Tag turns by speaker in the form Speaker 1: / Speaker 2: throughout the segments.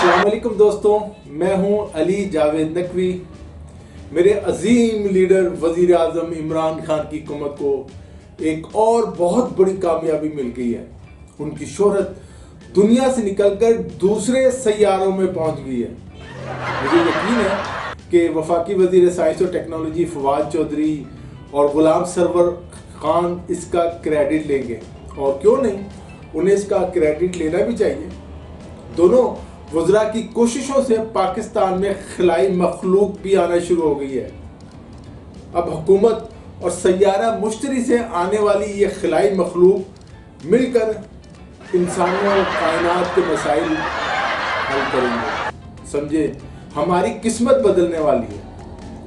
Speaker 1: अस्सलाम वालेकुम दोस्तों, मैं हूं अली जावेद नकवी। मेरे अजीम लीडर वजीर आज़म इमरान खान की हुकूमत को एक और बहुत बड़ी कामयाबी मिल गई है। उनकी शोहरत दुनिया से निकलकर दूसरे सैयारों में पहुंच गई है। मुझे यकीन है कि वफाकी वजीर साइंस और टेक्नोलॉजी फवाद चौधरी और गुलाम सरवर खान इसका क्रेडिट लेंगे, और क्यों नहीं, उन्हें इसका क्रेडिट लेना भी चाहिए। दोनों वज़रा की कोशिशों से पाकिस्तान में खिलाई मखलूक भी आना शुरू हो गई है। अब हुकूमत और सैयारा मुश्तरी से आने वाली ये खिलाई मखलूक मिलकर इंसानों और कायनात के मसाइल हल करेंगे। समझे, हमारी किस्मत बदलने वाली है।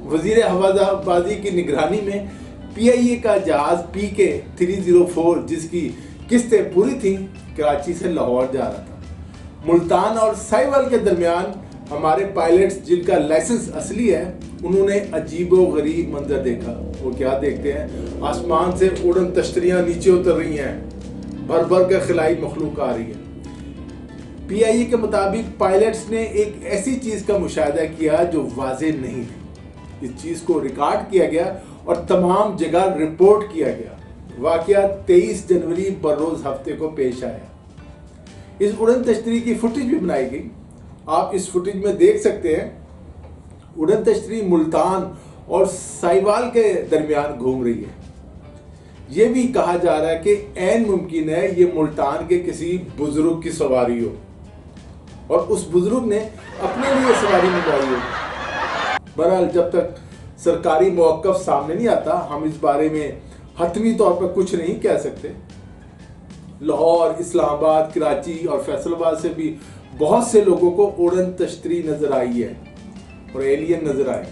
Speaker 1: वज़ीर हवाबाजी की निगरानी में PIA का जहाज़ PK 304 जिसकी किस्तें पूरी थीं, कराची से लाहौर जा रहा था। मुल्तान और साहिवाल के दरमियान हमारे पायलट्स जिनका लाइसेंस असली है, उन्होंने अजीबो गरीब मंजर देखा। वो क्या देखते हैं? आसमान से उड़न तश्तरियां नीचे उतर रही हैं, भर भर कर खिलाई मखलूक आ रही है। PIA के मुताबिक पायलट्स ने एक ऐसी चीज का मुशाहिदा किया जो वाज़े नहीं थी। इस चीज को रिकॉर्ड किया गया और तमाम जगह रिपोर्ट किया गया। वाकया 23 जनवरी बरोज हफ्ते को पेश आया। इस उड़न तश्तरी की फुटेज भी बनाई गई। आप इस फुटेज में देख सकते हैं उड़न तश्तरी मुल्तान और साहिवाल के दरमियान घूम रही है। ये भी कहा जा रहा है कि ऐन मुमकिन है ये मुल्तान के किसी बुजुर्ग की सवारी हो और उस बुजुर्ग ने अपने लिए सवारी मंगवाई हो। बहरहाल, जब तक सरकारी मौक़िफ़ सामने नहीं आता, हम इस बारे में हतमी तौर पर कुछ नहीं कह सकते। लाहौर, इस्लामाबाद, कराची और फैसलाबाद से भी बहुत से लोगों को उड़न तश्तरी नजर आई है और एलियन नजर आए।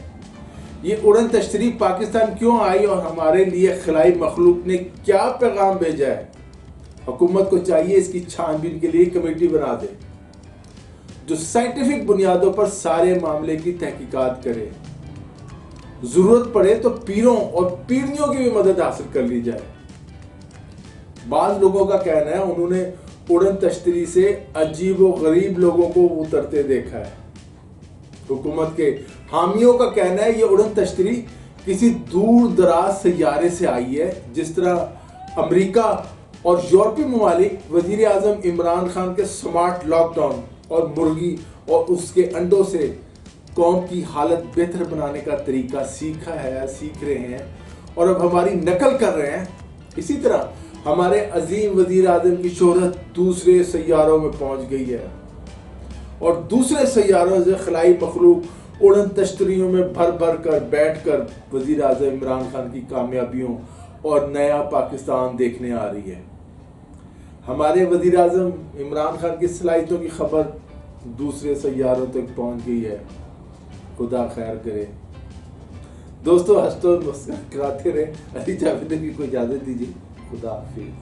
Speaker 1: ये उड़न तश्तरी पाकिस्तान क्यों आई और हमारे लिए खिलाई मखलूक ने क्या पैगाम भेजा है? हुकूमत को चाहिए इसकी छानबीन के लिए कमेटी बना दे जो साइंटिफिक बुनियादों पर सारे मामले की तहकीकात करे। जरूरत पड़े तो पीरों और पीरनियों की भी मदद हासिल कर ली जाए। बाज लोगों का कहना है उन्होंने उड़न तश्तरी से अजीब व गरीब लोगों को उतरते देखा है। हुकूमत के हामियों का कहना है ये उड़न तश्तरी किसी दूर दराज सैयारे से आई है। जिस तरह अमेरिका और यूरोपीय ममालिक वजीर आज़म इमरान खान के स्मार्ट लॉकडाउन और मुर्गी और उसके अंडों से कौम की हालत बेहतर बनाने का तरीका सीख रहे हैं और अब हमारी नकल कर रहे हैं, इसी तरह हमारे अजीम वजीर आज़म की शोहरत दूसरे सैयारों में पहुंच गई है और दूसरे सैयारों से खिलाई मखलूक उड़न तश्तरियों में भर भर कर बैठ कर वजीर आज़म इमरान खान की कामयाबियों और नया पाकिस्तान देखने आ रही है। हमारे वजीर आज़म इमरान खान की सलाहियतों की खबर दूसरे सैयारों तक पहुंच गई है। खुदा खैर करे। दोस्तों, हंसते मुस्कुराते रहे। अली जावेद की को इजाज़त दीजिए। खुदा हाफिज़।